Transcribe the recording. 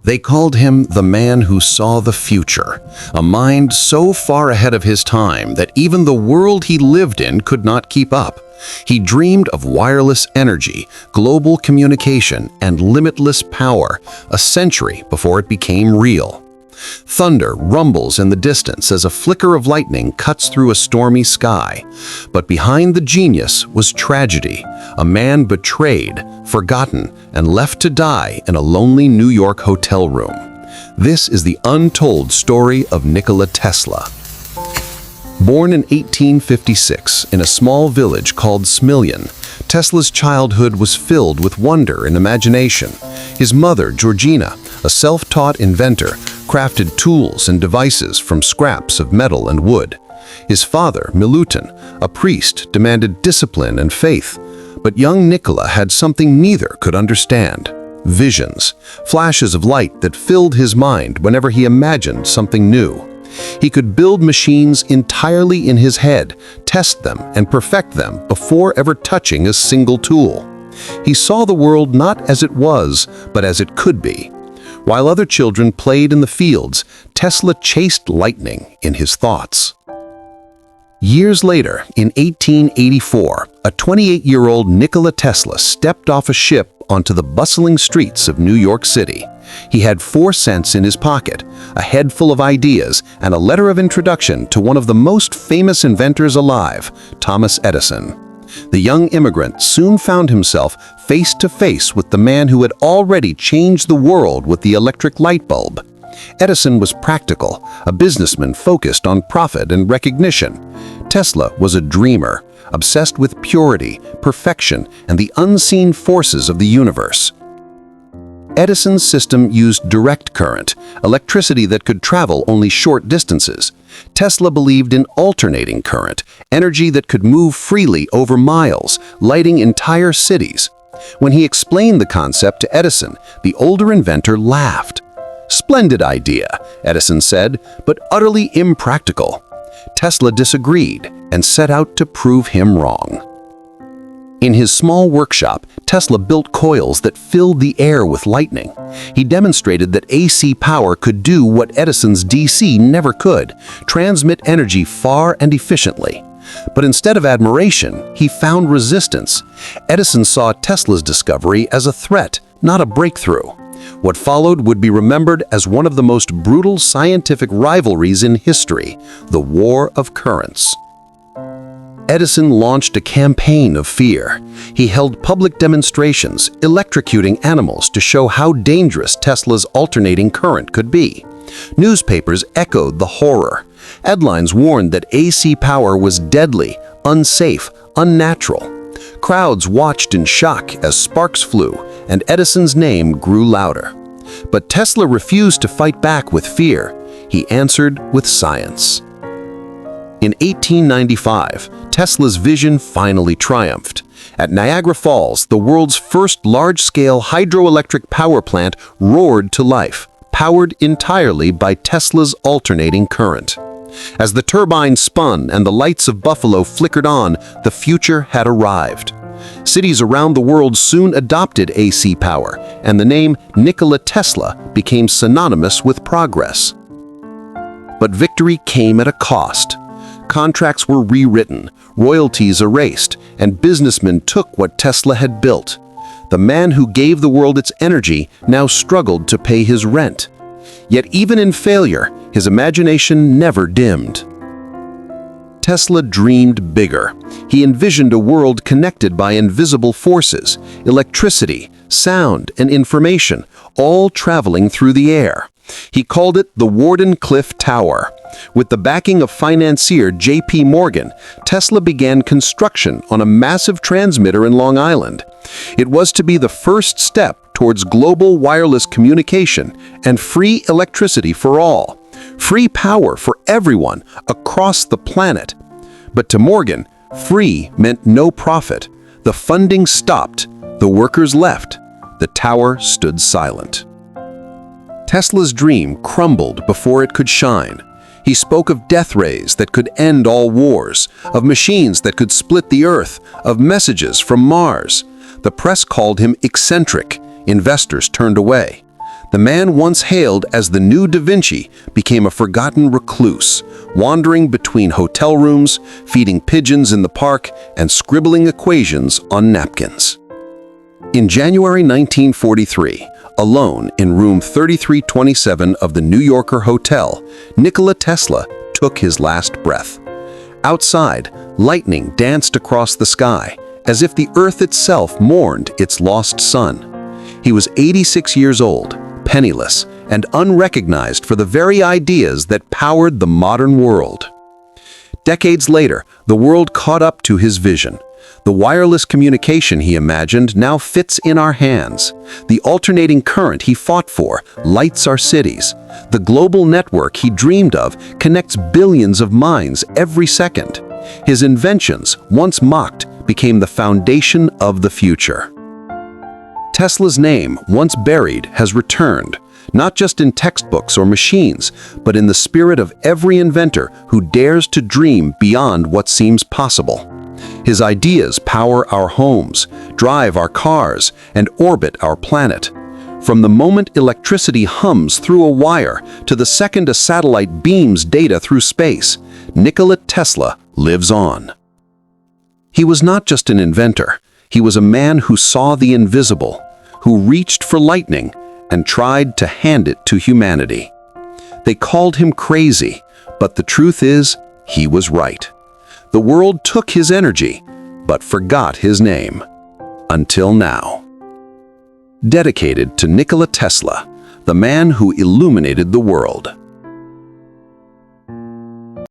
They called him the man who saw the future, a mind so far ahead of his time that even the world he lived in could not keep up. He dreamed of wireless energy, global communication, and limitless power a century before it became real. Thunder rumbles in the distance as a flicker of lightning cuts through a stormy sky. But behind the genius was tragedy, a man betrayed, forgotten, and left to die in a lonely New York hotel room. This is the untold story of Nikola Tesla. Born in 1856 in a small village called Smiljan, Tesla's childhood was filled with wonder and imagination. His mother, Georgina, a self-taught inventor, crafted tools and devices from scraps of metal and wood. His father, Milutin, a priest, demanded discipline and faith. But young Nikola had something neither could understand: visions, flashes of light that filled his mind whenever he imagined something new. He could build machines entirely in his head, test them and perfect them before ever touching a single tool. He saw the world not as it was, but as it could be. While other children played in the fields, Tesla chased lightning in his thoughts. Years later, in 1884, a 28-year-old Nikola Tesla stepped off a ship onto the bustling streets of New York City. He had 4 cents in his pocket, a head full of ideas, and a letter of introduction to one of the most famous inventors alive, Thomas Edison. The young immigrant soon found himself face to face with the man who had already changed the world with the electric light bulb. Edison was practical, a businessman focused on profit and recognition. Tesla was a dreamer, obsessed with purity, perfection, and the unseen forces of the universe. Edison's system used direct current, electricity that could travel only short distances. Tesla believed in alternating current, energy that could move freely over miles, lighting entire cities. When he explained the concept to Edison, the older inventor laughed. "Splendid idea," Edison said, "but utterly impractical." Tesla disagreed and set out to prove him wrong. In his small workshop, Tesla built coils that filled the air with lightning. He demonstrated that AC power could do what Edison's DC never could: transmit energy far and efficiently. But instead of admiration, he found resistance. Edison saw Tesla's discovery as a threat, not a breakthrough. What followed would be remembered as one of the most brutal scientific rivalries in history: the War of Currents. Edison launched a campaign of fear. He held public demonstrations, electrocuting animals to show how dangerous Tesla's alternating current could be. Newspapers echoed the horror. Headlines warned that AC power was deadly, unsafe, unnatural. Crowds watched in shock as sparks flew, and Edison's name grew louder. But Tesla refused to fight back with fear. He answered with science. In 1895, Tesla's vision finally triumphed. At Niagara Falls, the world's first large-scale hydroelectric power plant roared to life, powered entirely by Tesla's alternating current. As the turbine spun and the lights of Buffalo flickered on, the future had arrived. Cities around the world soon adopted AC power, and the name Nikola Tesla became synonymous with progress. But victory came at a cost. Contracts were rewritten, royalties erased, and businessmen took what Tesla had built. The man who gave the world its energy now struggled to pay his rent. Yet even in failure, his imagination never dimmed. Tesla dreamed bigger. He envisioned a world connected by invisible forces: electricity, sound, and information, all traveling through the air. He called it the Wardenclyffe Tower. With the backing of financier J.P. Morgan, Tesla began construction on a massive transmitter in Long Island. It was to be the first step towards global wireless communication and free electricity for all. Free power for everyone across the planet. But to Morgan, free meant no profit. The funding stopped. The workers left. The tower stood silent. Tesla's dream crumbled before it could shine. He spoke of death rays that could end all wars, of machines that could split the earth, of messages from Mars. The press called him eccentric. Investors turned away. The man once hailed as the new Da Vinci became a forgotten recluse, wandering between hotel rooms, feeding pigeons in the park, and scribbling equations on napkins. In January 1943, alone in room 3327 of the New Yorker Hotel, Nikola Tesla took his last breath. Outside, lightning danced across the sky, as if the earth itself mourned its lost son. He was 86 years old, penniless, and unrecognized for the very ideas that powered the modern world. Decades later, the world caught up to his vision. The wireless communication he imagined now fits in our hands. The alternating current he fought for lights our cities. The global network he dreamed of connects billions of minds every second. His inventions, once mocked, became the foundation of the future. Tesla's name, once buried, has returned, not just in textbooks or machines, but in the spirit of every inventor who dares to dream beyond what seems possible. His ideas power our homes, drive our cars, and orbit our planet. From the moment electricity hums through a wire to the second a satellite beams data through space, Nikola Tesla lives on. He was not just an inventor. He was a man who saw the invisible, who reached for lightning and tried to hand it to humanity. They called him crazy, but the truth is, he was right. The world took his energy, but forgot his name. Until now. Dedicated to Nikola Tesla, the man who illuminated the world.